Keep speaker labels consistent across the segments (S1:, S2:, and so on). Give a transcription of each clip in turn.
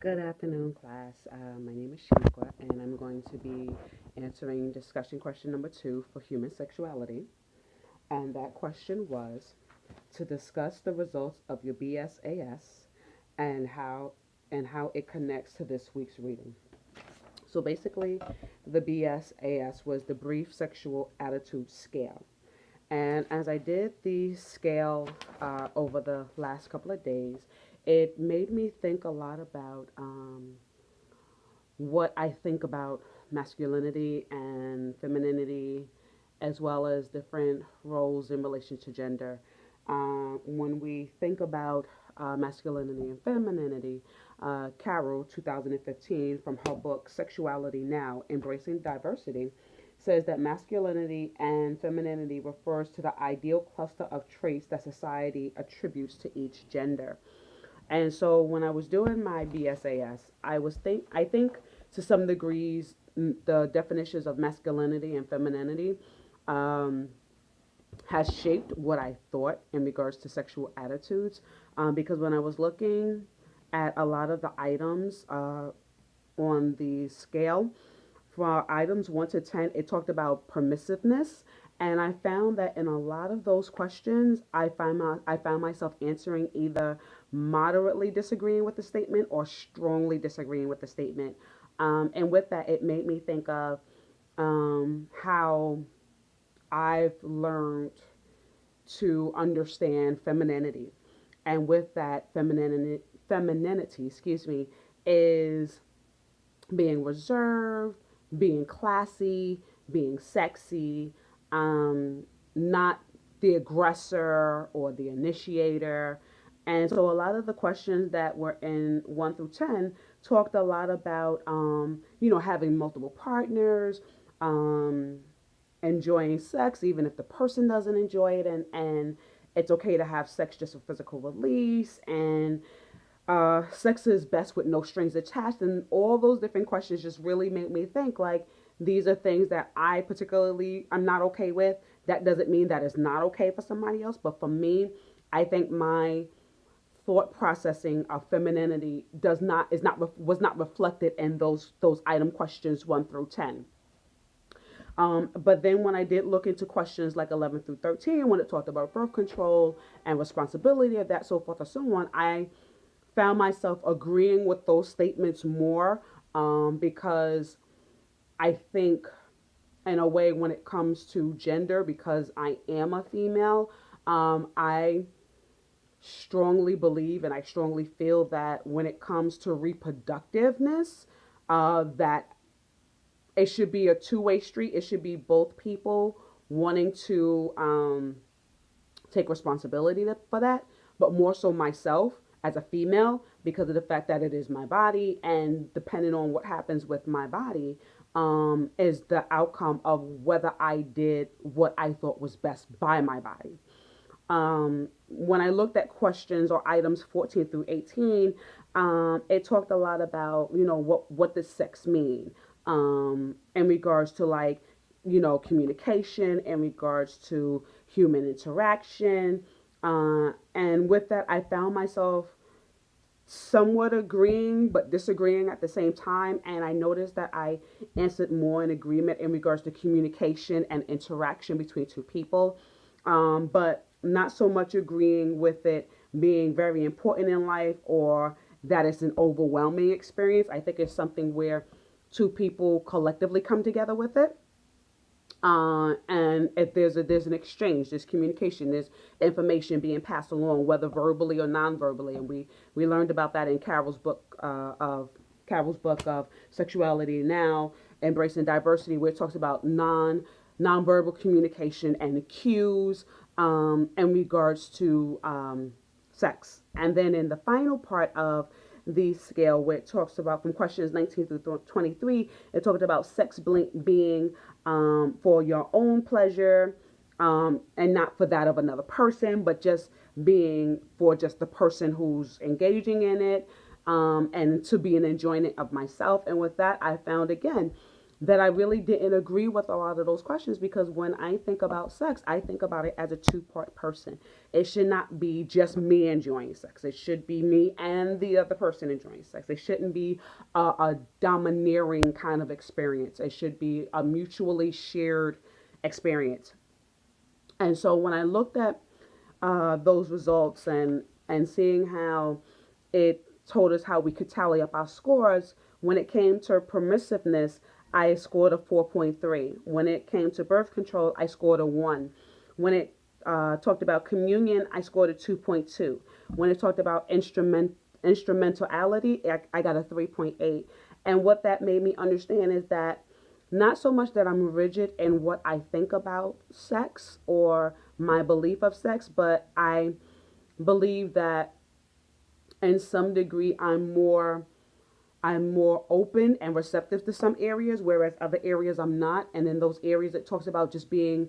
S1: Good afternoon, class. My name is Shaniqua, and I'm going to be answering discussion question number 2 for human sexuality. And that question was to discuss the results of your BSAS and how it connects to this week's reading. So basically, the BSAS was the Brief Sexual Attitude Scale. And as I did the scale over the last couple of days, it made me think a lot about what I think about masculinity and femininity, as well as different roles in relation to gender. When we think about masculinity and femininity, Carol, 2015, from her book Sexuality Now Embracing Diversity, says that masculinity and femininity refers to the ideal cluster of traits that society attributes to each gender. And so when I was doing my BSAS, I think to some degrees the definitions of masculinity and femininity um, has shaped what I thought in regards to sexual attitudes. Because when I was looking at a lot of the items on the scale, for items 1 to 10, it talked about permissiveness. And I found that in a lot of those questions, I found myself answering either moderately disagreeing with the statement or strongly disagreeing with the statement. And with that, it made me think of how I've learned to understand femininity. And with that, femininity, excuse me, is being reserved, being classy, being sexy, not the aggressor or the initiator. And so a lot of the questions that were in 1 through 10 talked a lot about, having multiple partners, um, enjoying sex, even if the person doesn't enjoy it, and it's okay to have sex just for physical release, and sex is best with no strings attached, and all those different questions just really make me think like these are things that I'm not okay with. That doesn't mean that it's not okay for somebody else, but for me, I think my thought processing of femininity does not is not was not reflected in those item questions 1 through 10. But then when I did look into questions like 11 through 13, when it talked about birth control and responsibility of that, so forth and so on, I found myself agreeing with those statements more, because I think, in a way, when it comes to gender, because I am a female, I strongly believe and I strongly feel that when it comes to reproductiveness, that it should be a two-way street. It should be both people wanting to take responsibility for that, but more so myself as a female because of the fact that it is my body, and depending on what happens with my body, is the outcome of whether I did what I thought was best by my body. When I looked at questions or items 14 through 18, it talked a lot about, what does sex mean, in regards to like, communication, in regards to human interaction. And with that, I found myself somewhat agreeing but disagreeing at the same time. And I noticed that I answered more in agreement in regards to communication and interaction between two people, but not so much agreeing with it being very important in life or that it's an overwhelming experience. I think it's something where two people collectively come together with it. And if there's an exchange, there's communication, there's information being passed along, whether verbally or non-verbally, and we learned about that in Carol's book of Sexuality Now, Embracing Diversity, where it talks about nonverbal communication and cues, in regards to sex. And then in the final part of the scale, where it talks about from questions 19 through 23, it talked about sex being for your own pleasure, and not for that of another person, but just being for just the person who's engaging in it, and to be an enjoyment of myself. And with that, I found again that I really didn't agree with a lot of those questions, because when I think about sex, I think about it as a two-part person. It should not be just me enjoying sex. It should be me and the other person enjoying sex. It shouldn't be a domineering kind of experience. It should be a mutually shared experience. And so when I looked at those results, and seeing how it told us how we could tally up our scores, when it came to permissiveness, I scored a 4.3. When it came to birth control, I scored a 1. When it talked about communion, I scored a 2.2. When it talked about instrumentality, I got a 3.8. And what that made me understand is that not so much that I'm rigid in what I think about sex or my belief of sex, but I believe that in some degree I'm more open and receptive to some areas, whereas other areas I'm not. And in those areas, it talks about just being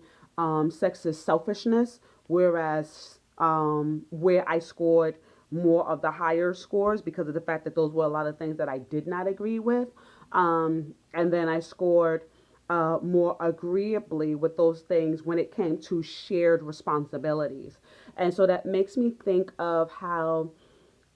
S1: sex is selfishness, whereas where I scored more of the higher scores because of the fact that those were a lot of things that I did not agree with. And then I scored more agreeably with those things when it came to shared responsibilities. And so that makes me think of how,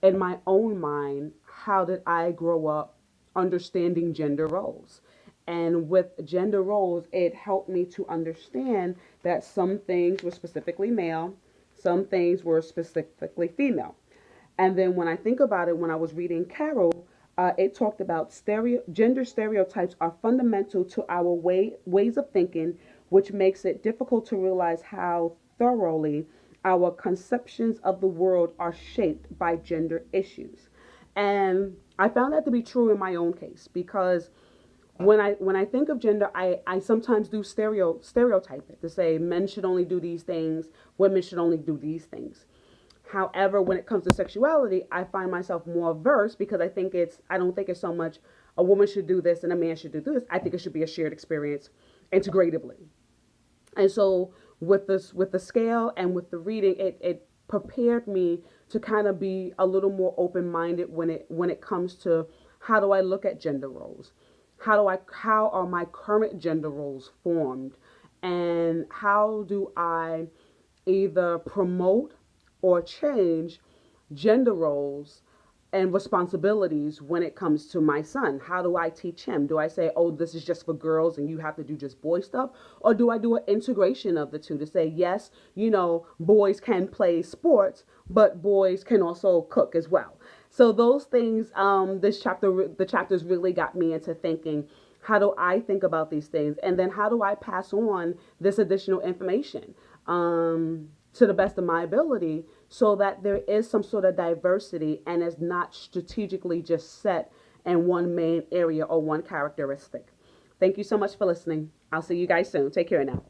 S1: in my own mind, how did I grow up understanding gender roles? And with gender roles, it helped me to understand that some things were specifically male, some things were specifically female. And then when I think about it, when I was reading Carol, it talked about gender stereotypes are fundamental to our ways of thinking, which makes it difficult to realize how thoroughly our conceptions of the world are shaped by gender issues. And I found that to be true in my own case, because when I think of gender, I sometimes do stereotype it to say men should only do these things, women should only do these things. However, when it comes to sexuality, I find myself more versed, because I don't think it's so much a woman should do this and a man should do this. I think it should be a shared experience integratively. And so with the scale and with the reading, it prepared me to kind of be a little more open minded when it comes to how do I look at gender roles? How are my current gender roles formed? And how do I either promote or change gender roles and responsibilities when it comes to my son? How do I teach him? Do I say, oh, this is just for girls and you have to do just boy stuff? Or do I do an integration of the two to say, yes, boys can play sports, but boys can also cook as well? So those things, the chapters really got me into thinking, how do I think about these things? And then how do I pass on this additional information to the best of my ability, so that there is some sort of diversity and is not strategically just set in one main area or one characteristic. Thank you so much for listening. I'll see you guys soon. Take care now.